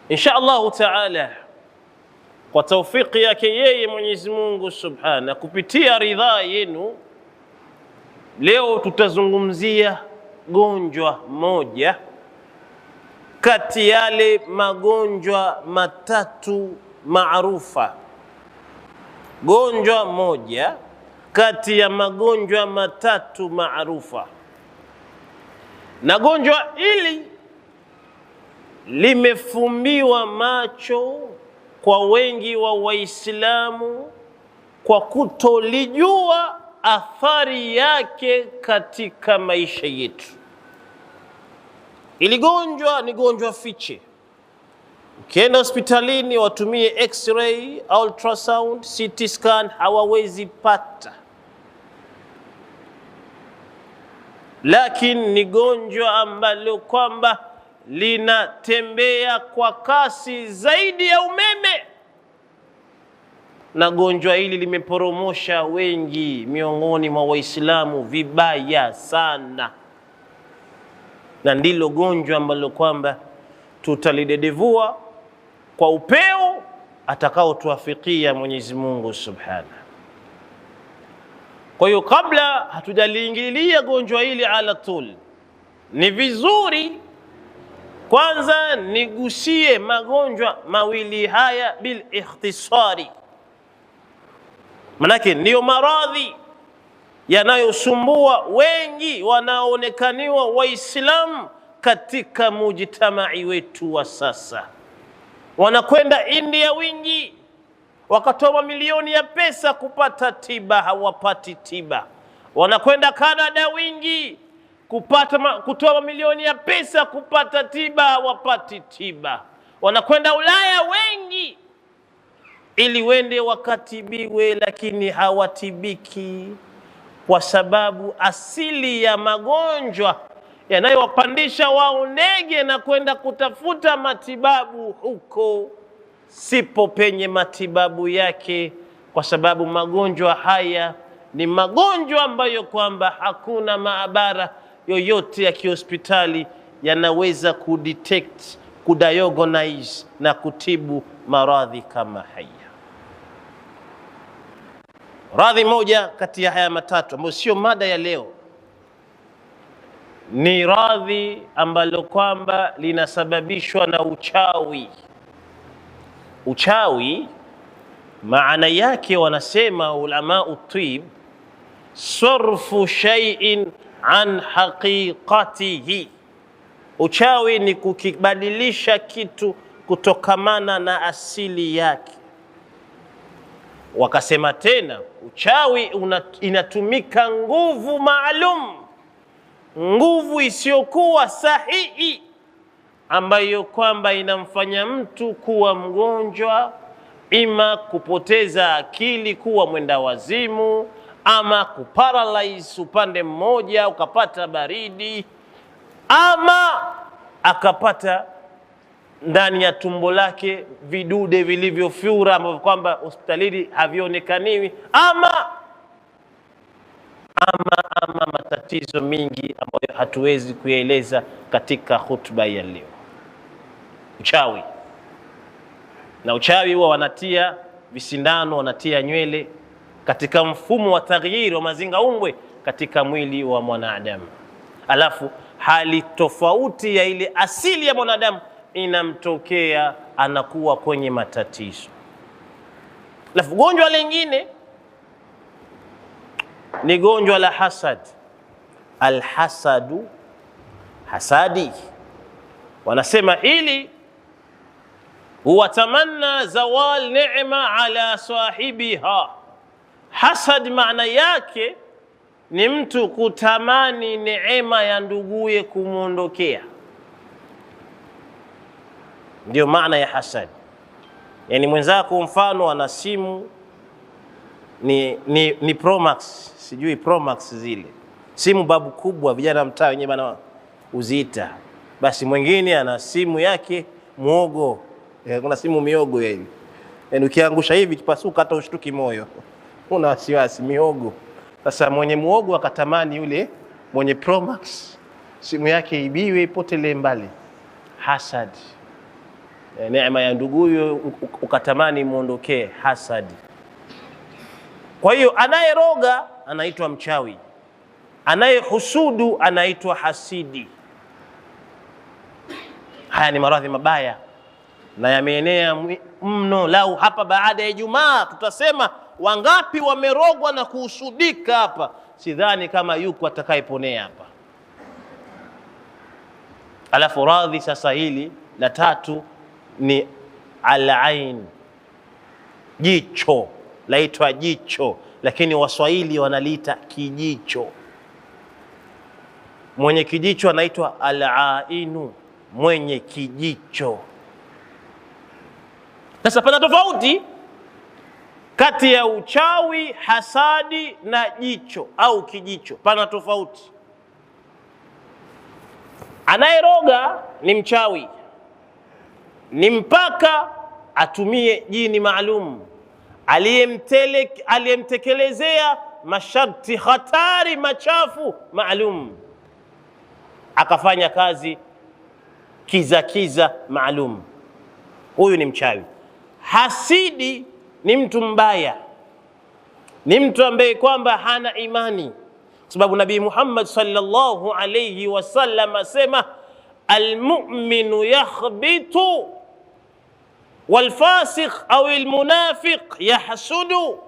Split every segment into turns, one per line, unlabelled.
insha Allah taala kwa taufiki yake yeye Mwenyezi Mungu Subhanahu, kupitia ridhaa yenu, leo tutazungumzia gonjwa moja kati yale magonjwa matatu maarufa. Gonjwa moja kati ya magonjwa matatu maarufa, na gonjwa hili limefumbiwa macho kwa wengi wa Waislamu kwa kutolijua athari yake katika maisha yetu. Ili gonjwa ni gonjwa fiche. Ukienda hospitalini watumie x-ray, ultrasound, CT scan, hawawezi pata. Lakini ni gonjwa ambalo kwamba linatembea kwa kasi zaidi ya umeme, na gonjwa hili limeporomosha wengi miongoni mwa Waislamu vibaya sana, na ndilo gonjwa ambalo kwamba tutalidedevua kwa upeo atakao tuafikia Mwenyezi Mungu Subhanahu. Kwa hiyo kabla hatujaliingilia gonjwa hili ala tul, ni vizuri kwanza nigusie magonjwa mawili haya bil ikhtisari, manake ndiyo maradhi yanayosumbua wengi wanaoonekaniwa Waislamu katika mujtamai wetu wa sasa. Wanakwenda India wingi, wakatoa mamilioni ya pesa kupata tiba, hawapati tiba. Wanakwenda Canada wingi, kutoa mamilioni ya pesa kupata tiba, hawapati tiba. Wanakwenda Ulaya wengi ili wende wakatibiwe, lakini hawatibiki, kwa sababu asili ya magonjwa yanayowapandisha wao ndege na kwenda kutafuta matibabu huko sipo penye matibabu yake, kwa sababu magonjwa haya ni magonjwa ambayo kwamba hakuna maabara yoyote ya kihospitali yanaweza kudetect, kudiagnose na kutibu maradhi kama haya. Radhi moja kati ya haya matatu ambayo sio mada ya leo ni radhi ambalo kwamba linasababishwa na uchawi. Uchawi maana yake wanasema ulama utib, sarfu shay'in an haqiqatihi. Uchawi ni kukibadilisha kitu kutokamana na asili yake. Wakasema tena uchawi inatumika nguvu maalum, nguvu isiyokuwa sahihi, ambayo kwamba inamfanya mtu kuwa mgonjwa, ima kupoteza akili, kuwa mwenda wazimu, ama kuparalyze upande mmoja ukapata baridi, ama akapata ndani ya tumbo lake vidude vilivyofura ambavyo kwamba hospitalini havionekaniwi, ama matatizo mingi ambayo hatuwezi kueleza katika hutuba ya leo. Uchawi. Na uchawi huwa wanatia visindano, wanatia nywele katika mfumo wa taghyiri wa mazingaumbwe katika mwili wa mwanadamu, alafu hali tofauti ya ile asili ya mwanadamu inamtokea, anakuwa kwenye matatizo. Alafu gonjwa lingine ni gonjwa la hasad. Alhasadu, hasadi, wanasema hili huwa tamanna zawal neema ala sahibiha. Hasad maana yake ni mtu kutamani neema ya nduguye kumuondokea, ndio maana ya hasad. Yani mwenzako mfano ana simu ni Pro Max, sijui Pro Max zile simu babu kubwa, vijana mtaa wenyewe bana uziita. Basi mwingine ana simu yake muogo, kuna simu miogo hivi, yani ukiangusha hivi kipasuka hata ushtuki moyo, una wasiwasi miogo. Sasa mwenye muogo akatamani yule mwenye Pro Max simu yake ibiwe ipotele mbali. Hasad. neema ya nduguyo ukatamani muondokee, hasadi. Kwa hiyo anayeroga anaitwa mchawi, anayehusudu anaitwa hasidi. Haya ni maradhi mabaya na yameenea mno. Lau hapa baada ya Ijumaa tutasema wangapi wamerogwa na kuhusudika hapa, sidhani kama yuko atakayeponea hapa. Alafu radhi sasa, hili la tatu ni al-ain, jicho. Laitwa jicho, lakini Waswahili wanaliita kijicho. Mwenye kijicho anaitwa al-ainu, mwenye kijicho. Sasa pana tofauti kati ya uchawi, hasadi na jicho au kijicho, pana tofauti. Anayeroga ni mchawi, ni mpaka atumie jini maalum aliyemtekelezea masharti hatari machafu maalum, akafanya kazi kiza maalum. Huyu ni mchawi. Hasidi ni mtu mbaya, ni mtu ambaye kwamba hana imani, sababu Nabii Muhammad sallallahu alayhi wasallam asema almu'minu yakhbitu walfasiq au almunafiq yahsudu.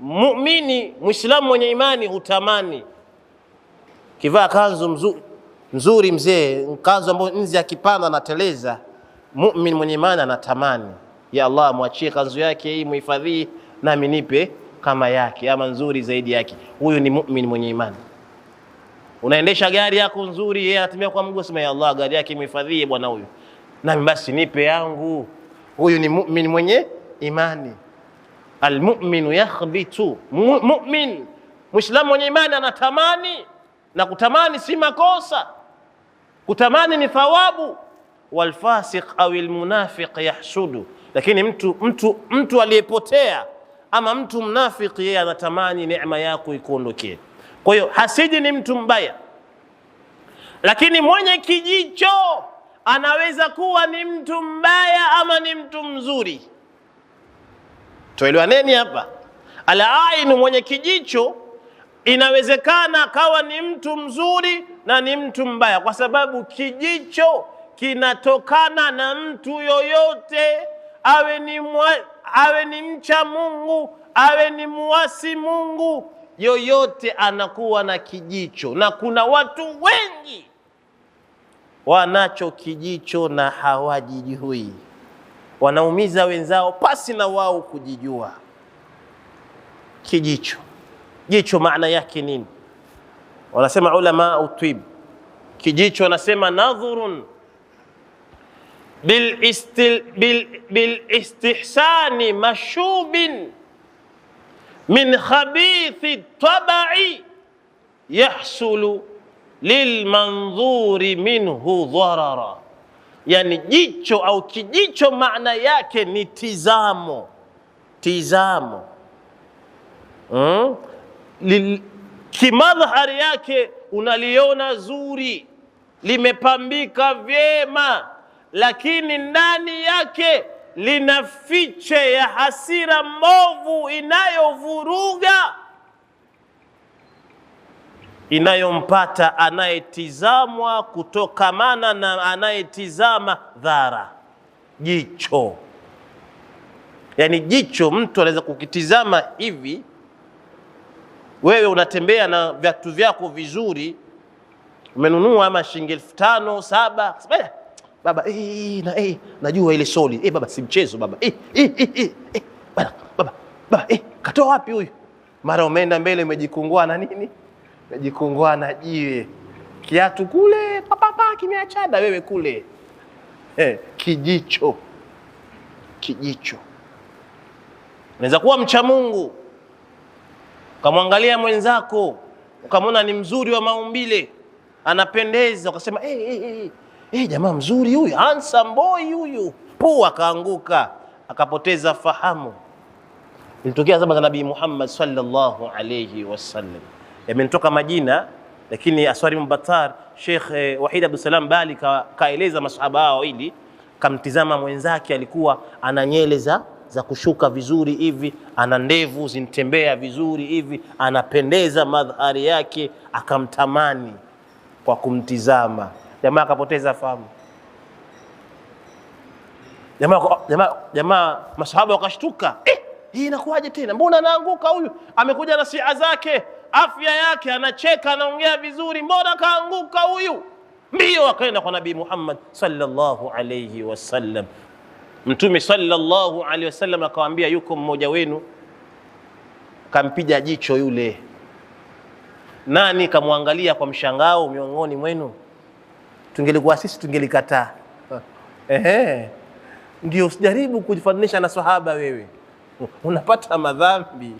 Muumini muislamu mwenye imani hutamani, kivaa kanzu nzuri mzee, kanzu ambayo nzi akipanda na teleza, muumini mwenye imani anatamani, ya Allah muachie kanzu yake hii, muhifadhi nami nipe kama yake ama nzuri zaidi yake. Huyu ni muumini mwenye imani. Unaendesha gari yako nzuri, yeye anatumia kwa mguu, sema ya Allah gari yake muhifadhi bwana huyu, nami basi nipe yangu. Huyu ni muumini mwenye imani. Almu'minu yakhbitu, mu'min muislamu mwenye imani anatamani, na kutamani si makosa, kutamani ni thawabu. Walfasiq au almunafiq yahsudu, lakini mtu aliyepotea ama mtu mnafiki, yeye anatamani neema yako ikuondokee. Kwa hiyo hasidi ni mtu mbaya. Lakini mwenye kijicho anaweza kuwa ni mtu mbaya ama ni mtu mzuri. Tuelewaneni hapa. Al-ainu, mwenye kijicho, inawezekana akawa ni mtu mzuri na ni mtu mbaya, kwa sababu kijicho kinatokana na mtu yoyote, awe ni mcha Mungu, awe ni muasi Mungu, yoyote anakuwa na kijicho. Na kuna watu wengi wanacho kijicho na hawajijui, wanaumiza wenzao pasi na wao kujijua. Jicho maana yake nini? Wanasema ulama utib, kijicho wanasema nadhurun bil istihsani mashubin min khabithi tabai yahsulu lilmanzuri minhu dharara. Yani jicho au kijicho maana yake ni tizamo. Kimadhari yake unaliona zuri, limepambika vyema, lakini ndani yake lina fiche ya hasira mbovu inayovuruga, inayompata anayetizamwa kutokamana na anayetizama dhara. Jicho, yani jicho, mtu anaweza kukitizama hivi, wewe unatembea na viatu vyako vizuri, umenunua ama shilingi 5,000 7,000, baba najua ile soli baba si mchezo baba, baba katoa wapi huyu? Mara umeenda mbele umejikungua na nini? Umejikungua na jiwe, kiatu kule papa kimeachana, wewe kule. Kijicho. Unaweza kuwa mcha Mungu, ukamwangalia mwenzako ukamwona ni mzuri wa maumbile, anapendeza, ukasema jamaa mzuri huyu, handsome boy huyu, akaanguka akapoteza fahamu. Ilitokea zama za Nabii Muhammad sallallahu alayhi wasallam. Yamenitoka majina, lakini Aswari Mbatar, Sheikh Wahid Abdul Salam Bali kaeleza masahaba hao hili. Kamtizama mwenzake, alikuwa ana nyele za kushuka vizuri hivi, ana ndevu zinatembea vizuri hivi, anapendeza madhari yake, akamtamani kwa kumtizama. Jamaa akapoteza fahamu. Jamaa masahaba wakashtuka, hii inakuwaje tena? Mbona anaanguka huyu? Amekuja na siha zake, afya yake, anacheka, anaongea vizuri, mbona kaanguka huyu? Mbio akaenda kwa Nabii Muhammad sallallahu alayhi wasallam. Mtume sallallahu alayhi wasallam akawaambia, yuko mmoja wenu kampiga jicho yule. Nani kamwangalia kwa mshangao miongoni mwenu? Tungelikuwa sisi tungelikataa. Ndio usijaribu kujifananisha na sahaba wewe, unapata madhambi.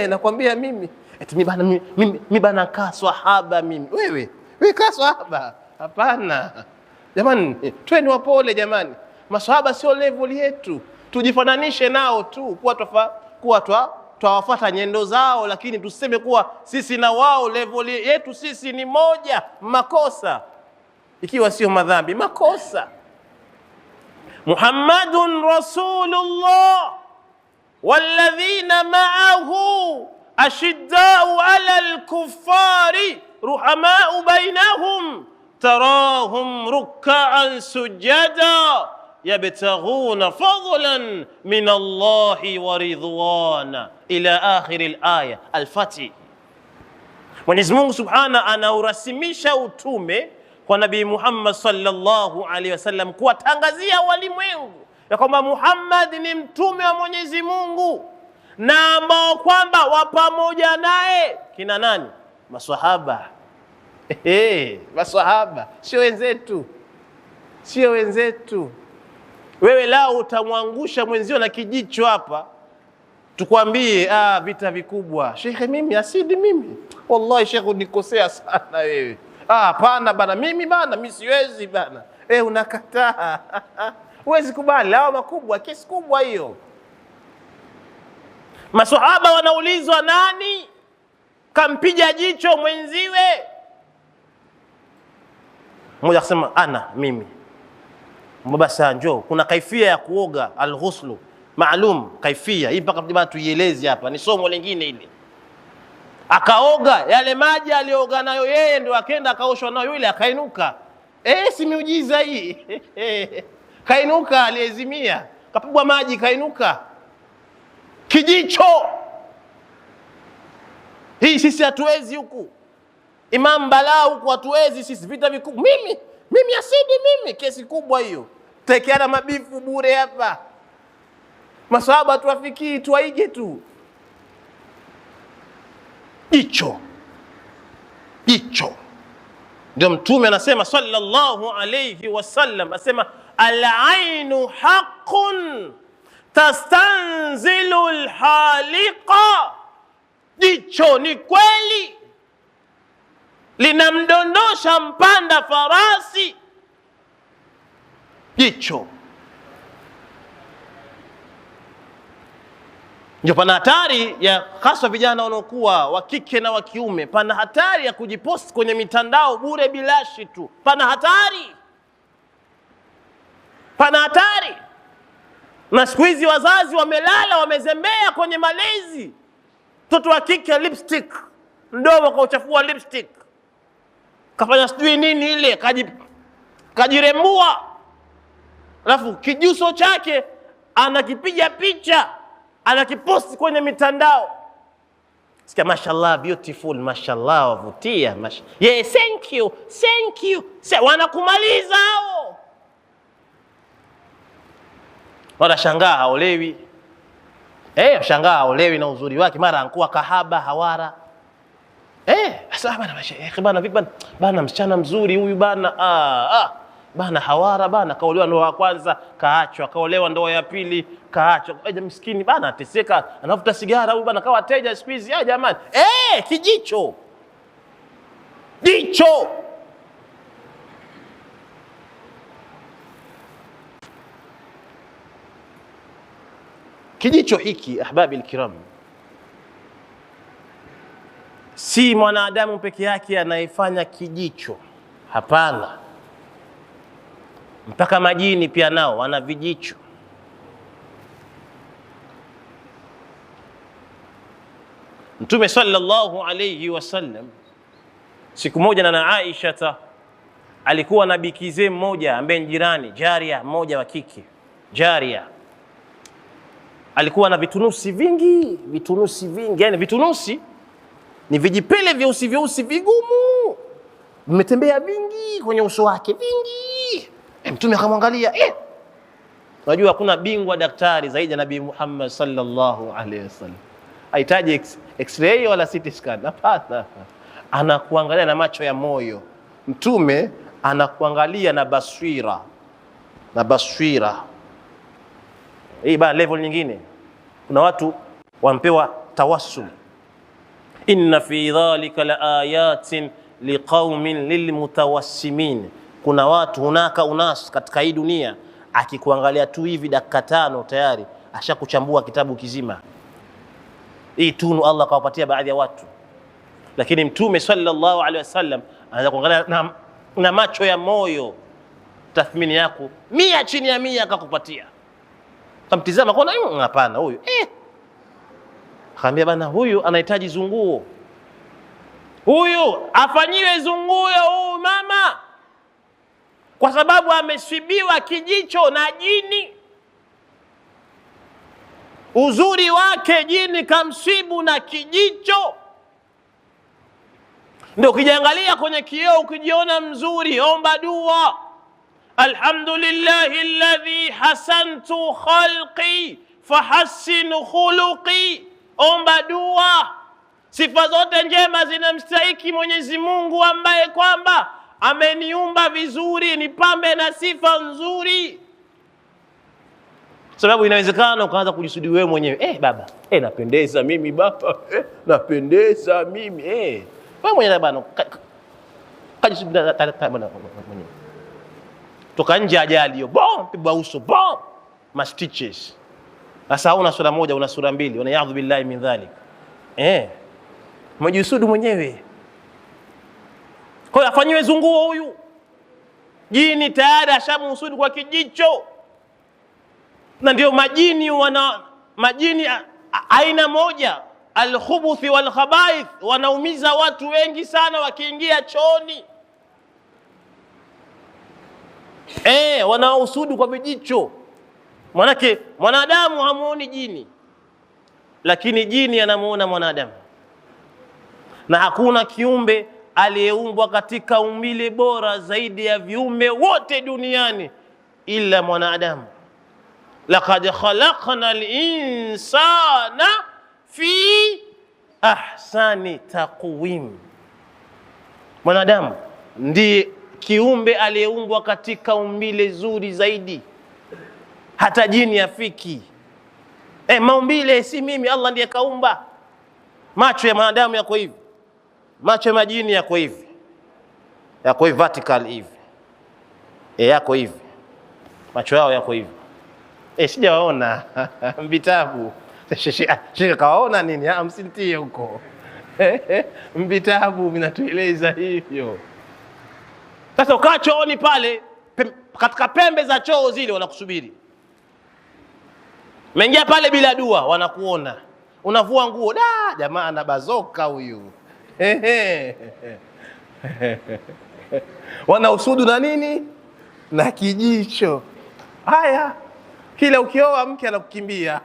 Nakwambia mimi eti mimi bana kaa sahaba mimi. Wewe kaa sahaba? Hapana jamani, twende wapole jamani. Masahaba sio level yetu, tujifananishe nao tu kuwa twawafuata nyendo zao, lakini tuseme kuwa sisi na wao level yetu sisi ni moja. Makosa ikiwa sio madhambi, makosa. Muhammadun Rasulullah walladhina ma'ahu ashiddau 'alal kuffari ruhamau bainahum tarahum ruk'an sujada yabtaghuna fadlan min Allahi wa ridwana ila akhir al-aya al-Fath. Mwenyezi Mungu Subhana anaurasimisha utume kwa Nabii Muhammad sallallahu alaihi wasallam, kuwatangazia walimwengu ya kwamba Muhammad ni mtume wa Mwenyezi Mungu, na ambao kwamba wa pamoja naye kina nani? Maswahaba. Maswahaba sio wenzetu, sio wenzetu. Wewe lao utamwangusha mwenzio na kijicho hapa, tukwambie vita vikubwa. Shekhe mimi asidi mimi, wallahi shekhe unikosea sana wewe. Hapana bana, mimi siwezi bana. Unakataa. Huwezi kubali, lao makubwa, kesi kubwa hiyo. Maswahaba wanaulizwa, nani kampiga jicho mwenziwe? Mmoja akasema mimi. Mbaba njoo, kuna kaifia ya kuoga al-ghuslu maalum, kaifia hii mpaka jamaa tuieleze hapa, ni somo lingine ile. Akaoga yale maji alioga nayo yeye, ndio akaenda akaoshwa nayo yule, akainuka. Si miujiza hii? Kainuka, aliezimia, kapigwa maji, kainuka. Kijicho hii sisi hatuwezi huku. Imam Balaa huku hatuwezi sisi, vita vikubwa. Mimi asidi mimi, kesi kubwa hiyo. Tekeana mabifu bure hapa. Masahaba tuwafikii, tuwaige tu. Jicho ndio Mtume anasema sallallahu alayhi wasallam, asema al-ainu haqqun tastanzilu al-haliqa. Jicho ni kweli, linamdondosha mpanda farasi. Jicho ndio pana hatari ya, hasa vijana wanaokuwa wa kike na wa kiume, pana hatari ya kujipost kwenye mitandao bure bilashi tu. Pana hatari. Na siku hizi wazazi wamelala, wamezembea kwenye malezi. Mtoto wa kike lipstick, mdomo kwa uchafua lipstick, kafanya sijui nini ile, kajirembua, alafu kijuso chake anakipiga picha, anakiposti kwenye mitandao. Sikia, mashallah beautiful, mashallah wavutia, yes thank you. Wanakumaliza hao. Wanashangaa haolewi. Shangaa haolewi na uzuri wake, mara anakuwa kahaba hawara. Sasa bana vipi bana, msichana mzuri huyu bana, bana hawara bana, kaolewa ndoa ya kwanza kaachwa, kaolewa ndoa ya pili kaachwa. Miskini bana ateseka, anavuta sigara huyu bana, kawa teja siku hizi. Jamani, kijicho. Kijicho hiki ahbabi alkiram, si mwanadamu peke yake anayefanya kijicho. Hapana, mpaka majini pia nao wana vijicho. Mtume sallallahu alayhi wasallam siku moja na Aisha alikuwa na bikize mmoja ambaye jirani, jaria mmoja wa kike, jaria alikuwa na vitunusi vingi, yani vitunusi ni vijipele vyeusi vigumu, vimetembea vingi kwenye uso wake vingi. Mtume akamwangalia, unajua hakuna bingwa daktari zaidi ya Nabii Muhammad sallallahu alaihi wasallam. Haitaji x-ray wala CT scan, hapana. Anakuangalia na macho ya moyo. Mtume anakuangalia na baswira. Hii ba level nyingine. Kuna watu wampewa tawassul. Inna fi dhalika la ayatin liqaumin lilmutawassimin. Kuna watu hunaka unas katika hii dunia akikuangalia tu hivi dakika 5 tayari ashakuchambua kitabu kizima. Hii tunu Allah kawapatia baadhi ya watu. Lakini Mtume sallallahu alaihi wasallam anaweza kuangalia na macho ya moyo, tathmini yako 100 chini ya 100 akakupatia. Kamtizama kwa hapana huyu. Akamwambia bana, huyu anahitaji zunguo. Huyu afanyiwe zunguo huyu mama. Kwa sababu ameshibiwa kijicho na jini. Uzuri wake jini kamshibu na kijicho. Ndio ukijiangalia kwenye kioo ukijiona mzuri, omba dua. Alhamdulillahi alladhi hasantu khalqi fahassin khuluqi. Omba dua. Sifa zote njema zinamstahiki Mwenyezi Mungu ambaye kwamba ameniumba vizuri, nipambe na sifa nzuri. Sababu inawezekana ukaanza kujisudi wewe mwenyewe, baba, napendeza mimi baba, napendeza mimi, wewe mwenyewe bana, kajisudi bana mwenyewe. Toka nje ajali hiyo, pigwa uso, ma stitches. Sasa una sura moja, una sura mbili, una ya'udhu billahi min dhalik. Mjisudu mwenyewe. Kwa hiyo afanywe zunguo huyu. Jini tayari ashamusudu kwa kijicho. Na ndio majini aina moja, al-khubuthi wal khabaith, wanaumiza watu wengi sana wakiingia chooni. Wanaosudu kwa vijicho. Manake mwanadamu hamuoni jini, lakini jini anamuona mwanadamu. Na hakuna kiumbe aliyeumbwa katika umbile bora zaidi ya viumbe wote duniani ila mwanadamu. Laqad khalaqna al-insana fi ahsani taqwim. Mwanadamu ndiye kiumbe aliyeumbwa katika umbile zuri zaidi. Hata jini afiki. Maumbile si mimi, Allah ndiye kaumba. Macho ya mwanadamu yako hivi. Macho ya majini yako hivi. Yako hivi vertical hivi. Yako hivi. Macho yao yako hivi. Sijawaona vitabu. Shika kawaona nini? Msintie huko. Vitabu vinatueleza hivyo. Sasa ukaa chooni pale, katika pembe za choo zile wanakusubiri. Umeingia pale bila dua, wanakuona. Unavua nguo, jamaa anabazoka huyu. Wanausudu na nini? Na kijicho. Haya, kila ukioa mke anakukimbia.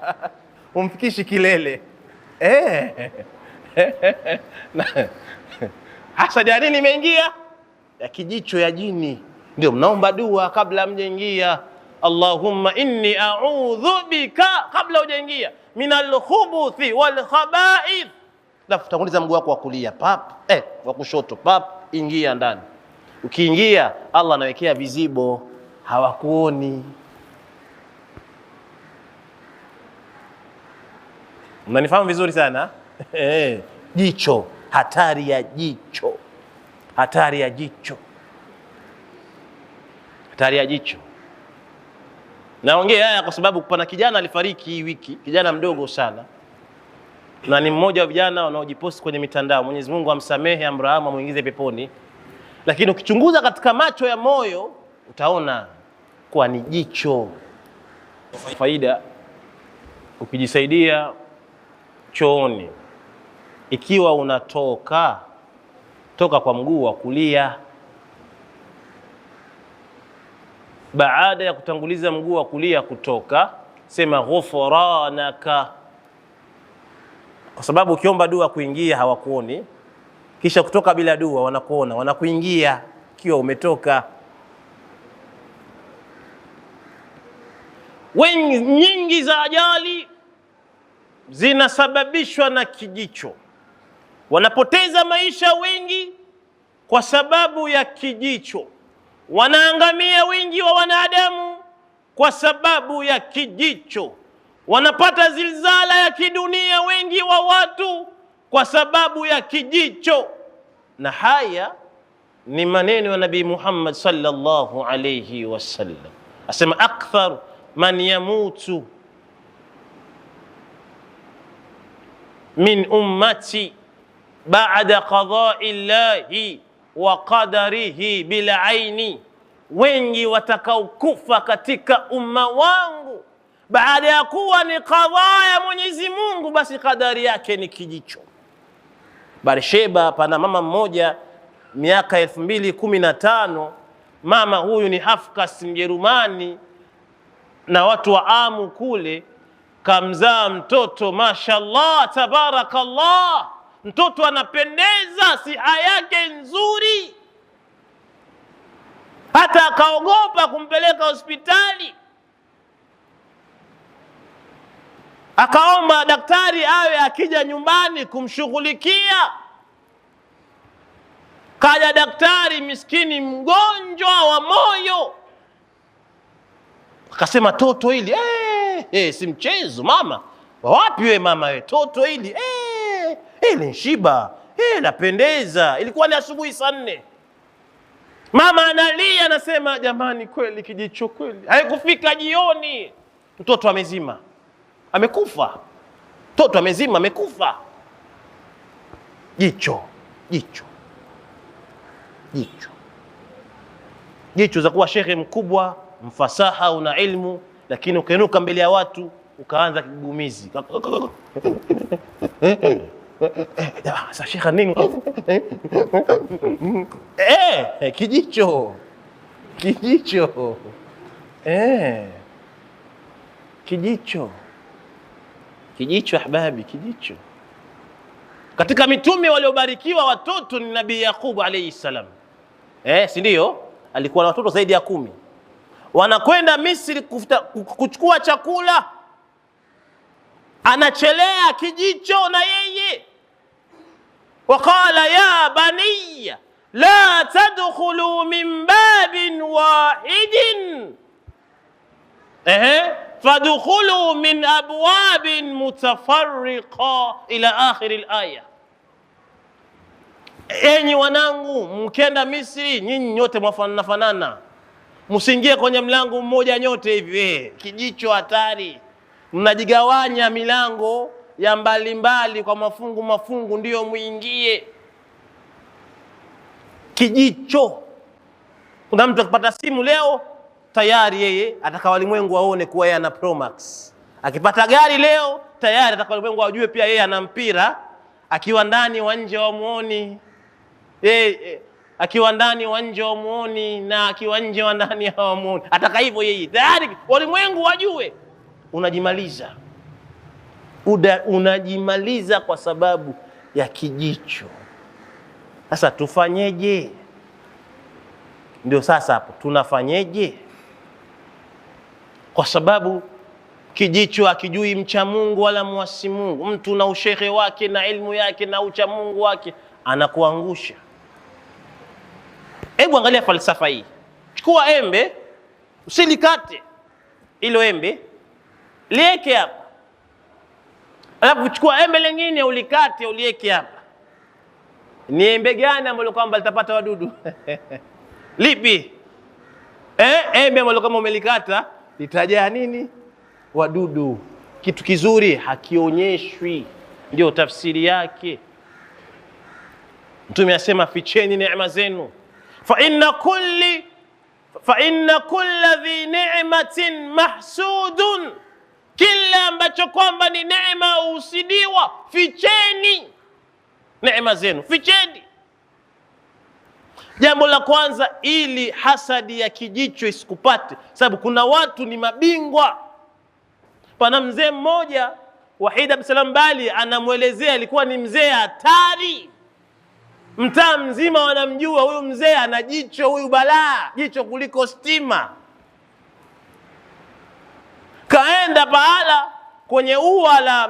Umfikishi kilele. Hasa jani imeingia ya kijicho ya jini. Ndio mnaomba dua kabla mjaingia. Allahumma inni a'udhu bika, kabla hujaingia, minal khubuthi wal khaba'ith. Tanguliza mguu wako wa kulia, wa kushoto, ingia ndani. Ukiingia Allah anawekea vizibo, hawakuoni. Mnanifahamu vizuri sana? Jicho, hatari ya jicho. Hatari ya jicho. Hatari ya jicho. Naongea haya kwa sababu kuna kijana alifariki hii wiki, kijana mdogo sana. Na ni mmoja wa vijana wanaojiposti kwenye mitandao. Mwenyezi Mungu amsamehe, amrahamu, amuingize peponi. Lakini ukichunguza katika macho ya moyo utaona kuwa ni jicho. Faida, ukijisaidia chooni, ikiwa unatoka kwa mguu wa kulia, baada ya kutanguliza mguu wa kulia kutoka, sema ghufranaka, kwa sababu ukiomba dua kuingia hawakuoni, kisha kutoka bila dua wanakuona, wanakuingia ikiwa umetoka. Nyingi za ajali zinasababishwa na kijicho. Wanapoteza maisha wengi kwa sababu ya kijicho. Wanaangamia wengi wa wanadamu kwa sababu ya kijicho. Wanapata zilzala ya kidunia wengi wa watu kwa sababu ya kijicho. Na haya ni maneno ya Nabii Muhammad sallallahu alayhi wasallam, asema akthar man yamutu min ummati ba'da qada'i llahi wa qadarihi bil aini, wengi watakaokufa katika umma wangu baada ya kuwa ni qadha ya Mwenyezi Mungu, basi kadari yake ni kijicho. Barsheba, pana mama mmoja miaka 2015, mama huyu ni Hafkas Mjerumani na watu wa Amu kule, kamzaa mtoto mashallah tabarakallah, mtoto anapendeza, siha yake nzuri, hata akaogopa kumpeleka hospitali, akaomba daktari awe akija nyumbani kumshughulikia. Kaja daktari miskini mgonjwa wa moyo, akasema toto hili si mchezo mama. Wapi we mama we, toto hili hili nshiba, lapendeza. Ilikuwa ni asubuhi saa 4. Mama analia, anasema jamani, kweli kijicho kweli. Haikufika jioni, mtoto amezima, amekufa. Mtoto amezima, amekufa. Jicho, jicho, jicho, jicho za kuwa shekhe mkubwa, mfasaha, una ilmu, lakini ukainuka mbele ya watu ukaanza kigumizi. Sasa shekha nini? Kijicho, kijicho, kijicho, kijicho ahbabi, kijicho. Katika mitume waliobarikiwa watoto ni Nabii Yaqub alayhi salam, si ndio? Alikuwa na watoto zaidi ya 10. Wanakwenda Misri kuchukua chakula, anachelea kijicho na yeye. Waqala ya baniya la tadkhulu min babin wahidin fadkhulu min abwabin mutafarriqa ila akhir alaya. Enyi wanangu, mkenda Misri nyinyi nyote mwafanana, msiingie kwenye mlango mmoja nyote hivi. Kijicho hatari, mnajigawanya milango ya mbalimbali kwa mafungu ndio muingie. Kijicho. Kuna mtu akipata simu leo tayari yeye ataka walimwengu waone kuwa yeye ana Pro Max. Akipata gari leo tayari ataka walimwengu wajue pia yeye ana mpira, akiwa ndani wa nje wamuoni. Akiwa ndani wa nje wamuoni, na akiwa nje wa ndani hawamuoni. Ataka hivyo yeye tayari walimwengu wajue. Unajimaliza. Unajimaliza kwa sababu ya kijicho. Sasa tufanyeje? Ndio sasa hapo tunafanyeje? Kwa sababu kijicho hakijui mcha Mungu wala muasi Mungu. Mtu na ushehe wake na ilmu yake na ucha Mungu wake anakuangusha. Hebu angalia falsafa hii. Chukua embe, usilikate. Ilo embe lieke hapa. Alafu chukua embe lingine ulikate, ulieke hapa. Ni embe gani ambalo kwamba litapata wadudu? Lipi? Embe ambalo kama umelikata litajaa nini? Wadudu. Kitu kizuri hakionyeshwi, ndio tafsiri yake. Mtume asema ficheni neema zenu, fa fa inna kulla dhi ni'matin mahsudun, kila ambacho kwamba ni neema usidiwa, ficheni neema zenu, ficheni. Jambo la kwanza, ili hasadi ya kijicho isikupate, sababu kuna watu ni mabingwa. Pana mzee mmoja Wahid Abdulsalam Bali anamuelezea, alikuwa ni mzee hatari, mtaa mzima wanamjua huyu mzee ana jicho, huyu balaa, jicho kuliko stima. Kaenda pahala kwenye ua la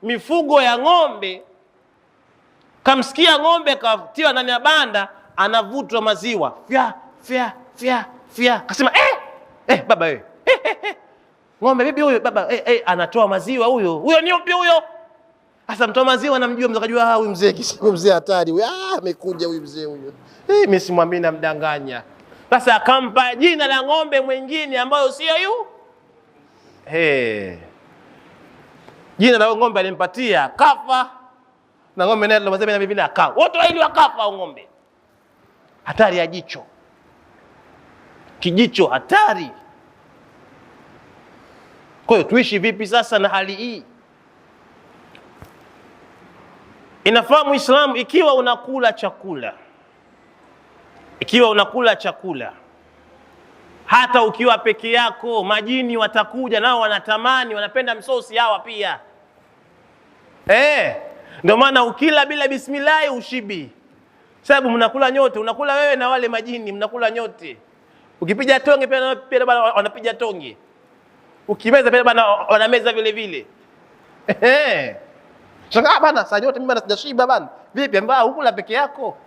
mifugo ya ng'ombe, kamsikia ng'ombe katiwa ndani ya banda anavutwa maziwa, fya fya fya fya. Kasema baba wewe, ng'ombe bibi huyo baba, anatoa maziwa huyo ni upi huyo? Sasa mtoa maziwa anamjua, mzakajua huyu mzee kisiko, mzee hatari huyu, amekuja huyu mzee huyo, mimi simwamini, namdanganya. Sasa akampa jina la ng'ombe mwingine ambayo sio yu. Jina la ng'ombe alimpatia, kafa. Na ng'ombe naye lazima na bibi na akao, wote wawili wakafa au ng'ombe. Hatari ya jicho, kijicho hatari. Kwa hiyo tuishi vipi sasa na hali hii? Inafahamu Uislamu, ikiwa unakula chakula, hata ukiwa peke yako, majini watakuja nao, wanatamani, wanapenda msosi hawa pia. Ndio maana ukila bila bismillah ushibi, sababu mnakula nyote, unakula wewe na wale majini mnakula nyote. Ukipiga tonge pia bana wanapiga tonge, ukimeza pia bana wanameza vile vile. Shangaa bana, saa yote mimi sijashiba bana. Vipi ambao ukula peke yako?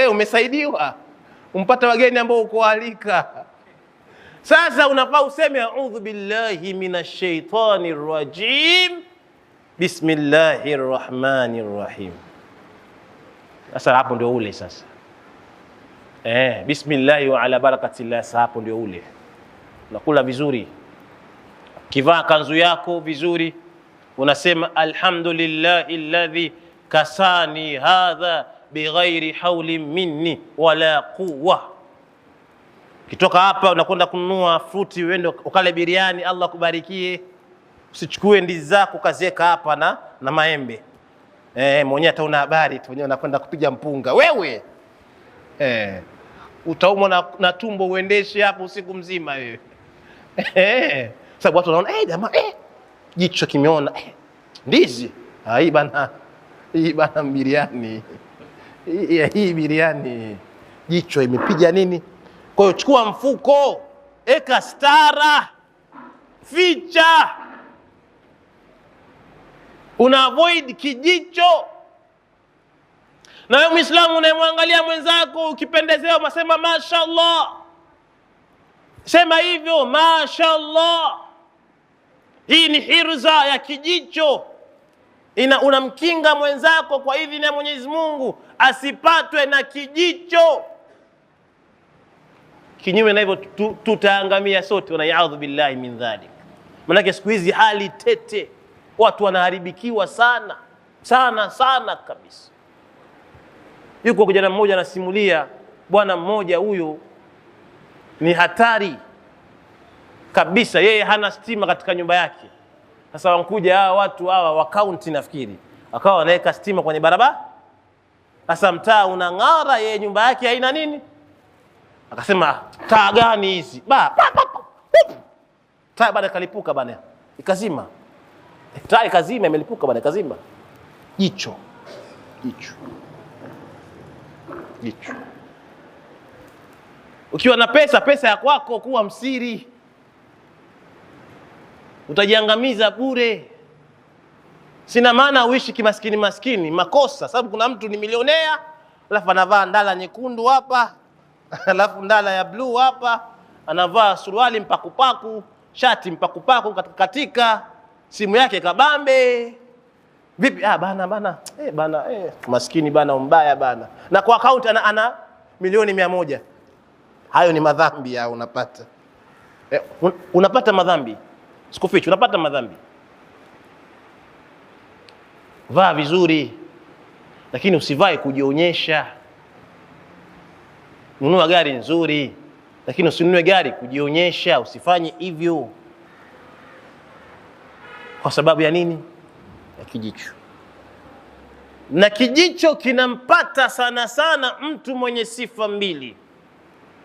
Umesaidiwa, umpata wageni ambao uko alika. Sasa unafaa useme a'udhu billahi minash shaitanir rajim, bismillahir rahmanir rahim. Sasa hapo ndio ule sasa. Bismillah wa ala barakatillah, sasa hapo ndio ule. Unakula vizuri. Kivaa kanzu yako vizuri, unasema alhamdulillahi alladhi kasani hadha bighairi hawli minni wala quwwa. Kitoka hapa unakwenda kununua fruti uende ukale biriani, Allah kubarikie. Usichukue ndizi zako kazieka hapa na maembe. Mwenyewe hata una habari tu, mwenyewe unakwenda kupiga mpunga wewe. Utaumwa na tumbo, uendeshe hapo usiku mzima wewe. Sababu watu wanaona jamaa jicho kimeona ndizi. Hii bana biriani. Hii biriani jicho imepiga nini? Kwa hiyo chukua mfuko, eka stara, ficha. Una avoid kijicho. Na wewe Muislamu unayemwangalia mwenzako ukipendezewa, unasema mashaallah. Sema hivyo, mashaallah. Hii ni hirza ya kijicho. Unamkinga mwenzako kwa idhini ya Mwenyezi Mungu asipatwe na kijicho. Kinyume na hivyo tutaangamia sote, wanayaadhu billahi min dhalik. Maana siku hizi hali tete, watu wanaharibikiwa sana sana sana kabisa. Yuko kijana mmoja anasimulia, bwana mmoja huyo ni hatari kabisa, yeye hana stima katika nyumba yake. Sasa wankuja hawa watu hawa wa county nafikiri, akawa wanaweka stima kwenye barabara. Sasa mtaa unang'ara, yeye nyumba yake haina nini. Akasema taa gani hizi? Taa baada kalipuka bana, ikazima. Taa ikazima, imelipuka bana, ikazima. Jicho. Ukiwa na pesa ya kwako, kuwa msiri, utajiangamiza bure. Sina maana uishi kimaskini makosa, sababu kuna mtu ni milionea alafu anavaa ndala nyekundu hapa, alafu ndala ya blue hapa, anavaa suruali mpakupaku, shati mpakupaku katika simu yake kabambe. Vipi? Bana maskini bana, mbaya bana. Na kwa account ana milioni 100. Hayo ni madhambi ya unapata. Unapata madhambi. Sikufichi, unapata madhambi. Vaa vizuri, lakini usivae kujionyesha. Nunua gari nzuri, Lakini usinunue gari kujionyesha, usifanye hivyo. Kwa sababu ya nini? Ya kijicho. Na kijicho kinampata sana sana mtu mwenye sifa mbili.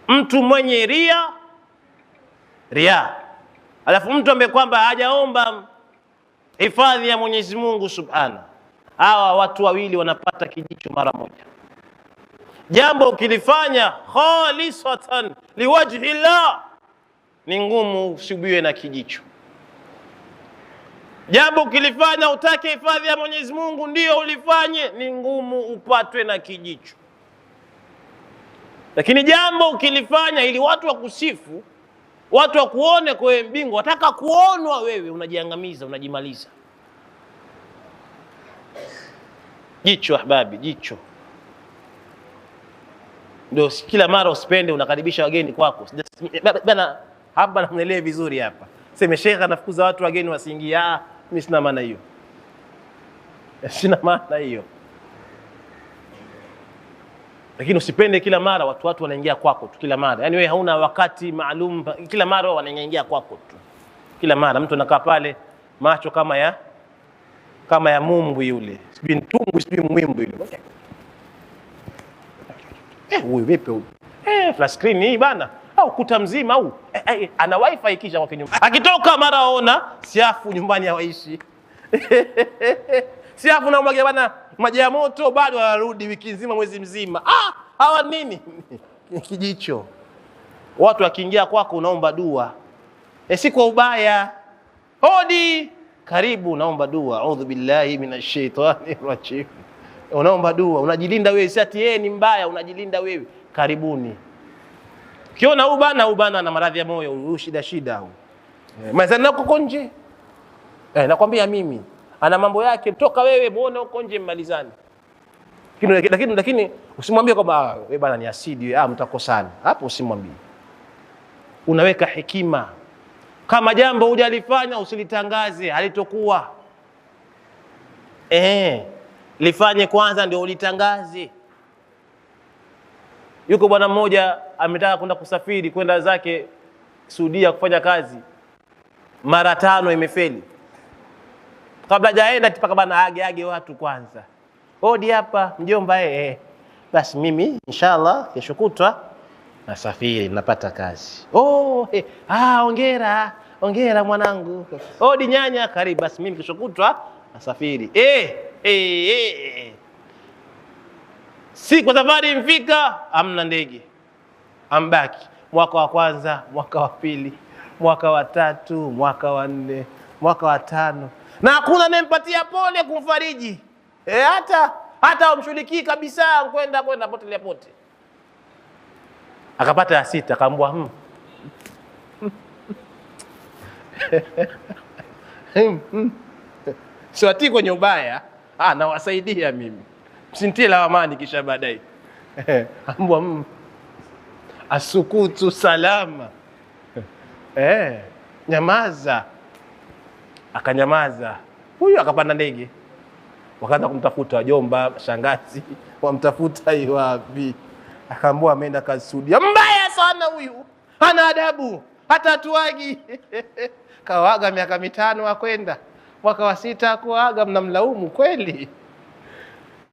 Mtu mwenye ria. Alafu mtu ambaye kwamba hajaomba hifadhi ya Mwenyezi Mungu Subhanahu. Hawa watu wawili wanapata kijicho mara moja. Jambo ukilifanya khalisatan liwajhi Allah, ni ngumu usibiwe na kijicho. Jambo ukilifanya utake hifadhi ya Mwenyezi Mungu ndio ulifanye, ni ngumu upatwe na kijicho. Lakini jambo ukilifanya ili watu wakusifu, watu wakuone kwa mbingu, wataka kuonwa wewe, unajiangamiza, unajimaliza. Jicho ahbabi, jicho. Ndio kila mara usipende unakaribisha wageni kwako. Bana hapa namuelewe vizuri hapa. Sema shekha anafukuza watu wageni wasiingie. Mimi sina maana hiyo. Sina maana hiyo. Lakini usipende kila mara watu wanaingia kwako tu kila mara. Yaani wewe hauna wakati maalum, kila mara wanaingia kwako tu. Kila mara mtu anakaa pale macho kama ya mumbu yule. Sijui ntungu, sijui mwimbu yule. Huyu vipi huyu? Flash screen hii bana. Au kuta mzima au ana wifi kisha kwa nyumba. Akitoka mara aona siafu nyumbani hawaishi. Siafu na mwagia bana maji ya moto bado anarudi wiki nzima mwezi mzima. Hawa nini? Kijicho. Watu wakiingia kwako unaomba dua. Si kwa ubaya. Hodi, karibu, naomba dua. A'udhu billahi minash shaitani rajim. Unaomba dua, unajilinda wewe, si ati yeye ni mbaya, unajilinda wewe. Karibuni. Ukiona huyu bana na maradhi ya moyo, huyu shida huyu. Mazana uko nje. Nakwambia mimi, ana mambo yake, toka wewe muone uko nje mmalizane. Lakini usimwambie kwamba wewe bana ni asidi, mtakosana. Hapo usimwambie. Unaweka hekima. Kama jambo hujalifanya usilitangaze, halitokuwa. Lifanye kwanza ndio ulitangaze. Yuko bwana mmoja ametaka kwenda kusafiri kwenda zake Saudia kufanya kazi. Mara 5 imefeli. Kabla hajaenda tipaka bana age watu kwanza. Hodi hapa mjomba basi mimi inshallah kesho kutwa nasafiri, napata kazi. Hongera mwanangu. Hodi nyanya, karibu. Basi mimi kesho kutwa nasafiri. Siku safari mfika, amna ndege. Ambaki mwaka wa kwanza, mwaka wa pili, mwaka wa 3, mwaka wa 4, mwaka wa 5. Na hakuna anempatia pole kumfariji. Hata umshiriki kabisa kwenda pote. Akapata ya 6, akaambwa siwati kwenye ubaya, nawasaidia mimi. Msintie lawamani kisha baadaye. Ambwa asukutu salama. Nyamaza. Akanyamaza. Huyu akapanda ndege. Wakaanza kumtafuta wajomba, shangazi, wamtafuta wapi. Akaambwa ameenda kazi Saudia. Mbaya sana huyu. Hana adabu. Hata tuagi. Kawaga miaka 5 akwenda. Mwaka wa 6 kuaga, mnamlaumu kweli?